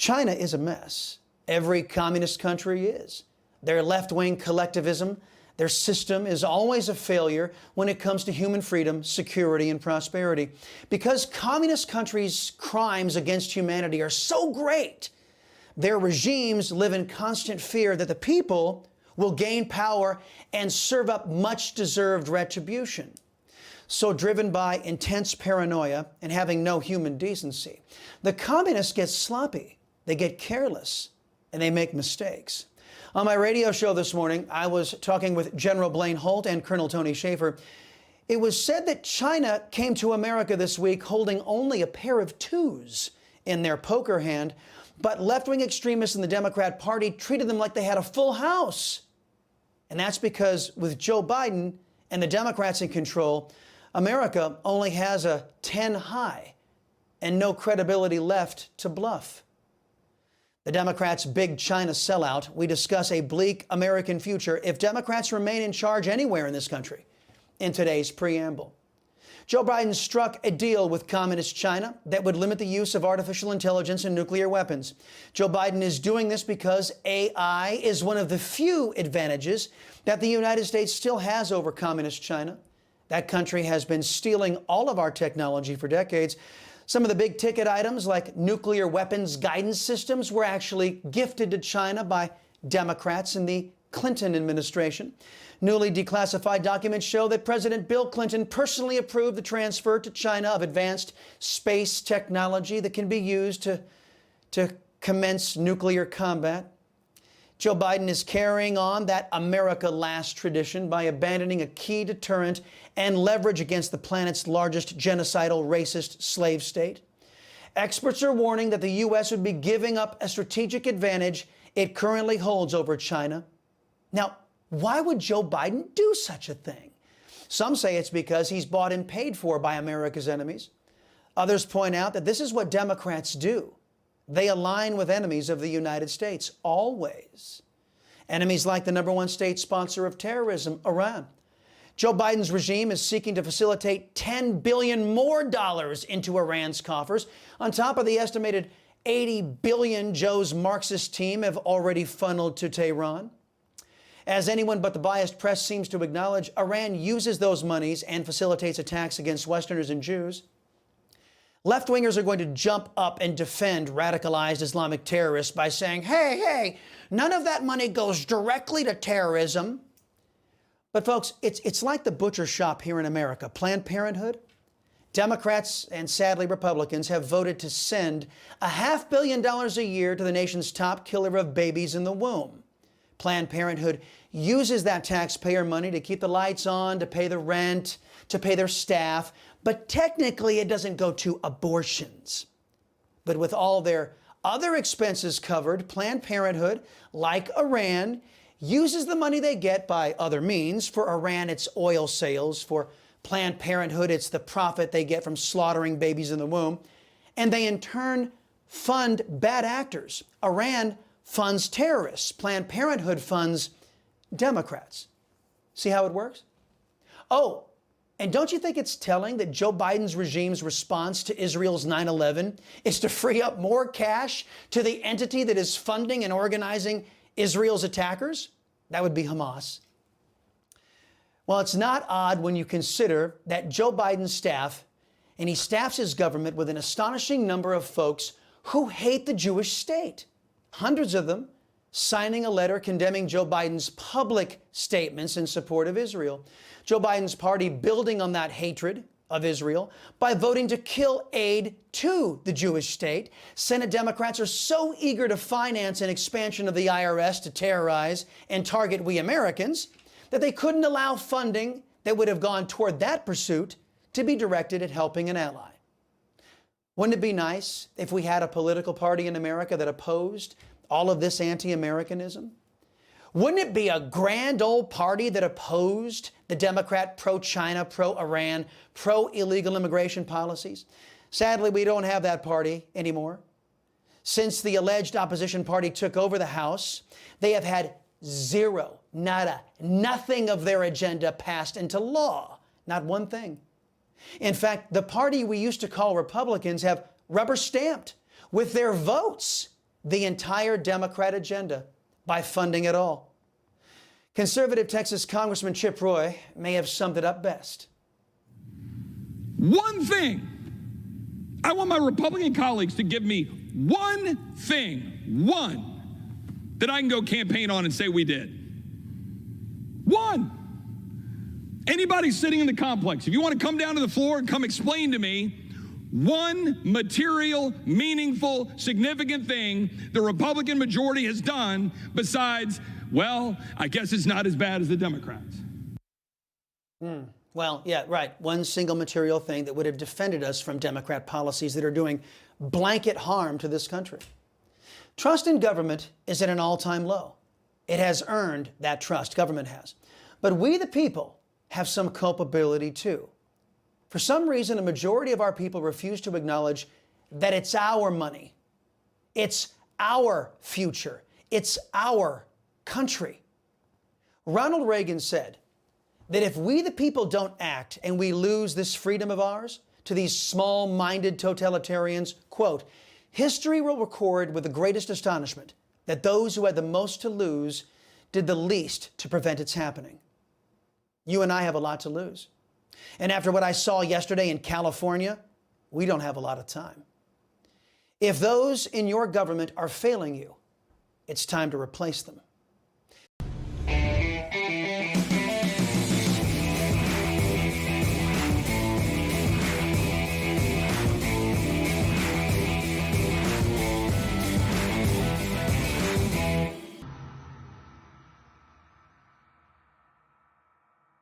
China is a mess. Every communist country is. Their left-wing collectivism, their system is always a failure when it comes to human freedom, security, and prosperity. Because communist countries' crimes against humanity are so great, their regimes live in constant fear that the people will gain power and serve up much-deserved retribution. So driven by intense paranoia and having no human decency, the communists get sloppy, they get careless, and they make mistakes. On my radio show this morning, I was talking with General Blaine Holt and Colonel Tony Shaffer. It was said that China came to America this week holding only a pair of twos in their poker hand, but left-wing extremists in the Democrat Party treated them like they had a full house. And that's because with Joe Biden and the Democrats in control, America only has a 10 high and no credibility left to bluff. The Democrats' big China sellout. We discuss a bleak American future if Democrats remain in charge anywhere in this country in today's preamble. Joe Biden struck a deal with communist China that would limit the use of artificial intelligence and nuclear weapons. Joe Biden is doing this because AI is one of the few advantages that the United States still has over communist China. That country has been stealing all of our technology for decades. Some of the big ticket items like nuclear weapons guidance systems were actually gifted to China by Democrats in the Clinton administration. Newly declassified documents show that President Bill Clinton personally approved the transfer to China of advanced space technology that can be used to commence nuclear combat. Joe Biden is carrying on that America Last tradition by abandoning a key deterrent and leverage against the planet's largest genocidal, racist slave state. Experts are warning that the U.S. would be giving up a strategic advantage it currently holds over China. Now, why would Joe Biden do such a thing? Some say it's because he's bought and paid for by America's enemies. Others point out that this is what Democrats do. They align with enemies of the United States, always. Enemies like the #1 state sponsor of terrorism, Iran. Joe Biden's regime is seeking to facilitate $10 billion more into Iran's coffers, on top of the estimated $80 billion Joe's Marxist team have already funneled to Tehran. As anyone but the biased press seems to acknowledge, Iran uses those monies and facilitates attacks against Westerners and Jews. Left-wingers are going to jump up and defend radicalized Islamic terrorists by saying, hey, none of that money goes directly to terrorism. But folks, it's like the butcher shop here in America, Planned Parenthood. Democrats and sadly Republicans have voted to send $500 million a year to the nation's top killer of babies in the womb. Planned Parenthood uses that taxpayer money to keep the lights on, to pay the rent, to pay their staff, but technically it doesn't go to abortions. But with all their other expenses covered, Planned Parenthood, like Iran, uses the money they get by other means. For Iran, it's oil sales. For Planned Parenthood, it's the profit they get from slaughtering babies in the womb. And they in turn fund bad actors. Iran funds terrorists. Planned Parenthood funds Democrats. See how it works? Oh, and don't you think it's telling that Joe Biden's regime's response to Israel's 9/11 is to free up more cash to the entity that is funding and organizing Israel's attackers? That would be Hamas. Well, it's not odd when you consider that Joe Biden's staff, and he staffs his government with an astonishing number of folks who hate the Jewish state. Hundreds of them signing a letter condemning Joe Biden's public statements in support of Israel. Joe Biden's party building on that hatred of Israel by voting to kill aid to the Jewish state. Senate Democrats are so eager to finance an expansion of the IRS to terrorize and target we Americans that they couldn't allow funding that would have gone toward that pursuit to be directed at helping an ally. Wouldn't it be nice if we had a political party in America that opposed all of this anti-Americanism? Wouldn't it be a grand old party that opposed the Democrat pro-China, pro-Iran, pro-illegal immigration policies? Sadly, we don't have that party anymore. Since the alleged opposition party took over the House, they have had zero, nada, nothing of their agenda passed into law. Not one thing. In fact, the party we used to call Republicans have rubber stamped with their votes the entire Democrat agenda by funding it all. Conservative Texas Congressman Chip Roy may have summed it up best. One thing. I want my Republican colleagues to give me one thing, that I can go campaign on and say we did. One. Anybody sitting in the complex, if you want to come down to the floor and come explain to me one material, meaningful, significant thing the Republican majority has done besides, well, I guess it's not as bad as the Democrats. Well, yeah, right. One single material thing that would have defended us from Democrat policies that are doing blanket harm to this country. Trust in government is at an all-time low. It has earned that trust, government has. But we, the people, have some culpability too. For some reason, a majority of our people refuse to acknowledge that it's our money. It's our future. It's our country. Ronald Reagan said that if we, the people, don't act and we lose this freedom of ours to these small-minded totalitarians, quote, history will record with the greatest astonishment that those who had the most to lose did the least to prevent its happening. You and I have a lot to lose. And after what I saw yesterday in California, we don't have a lot of time. If those in your government are failing you, it's time to replace them.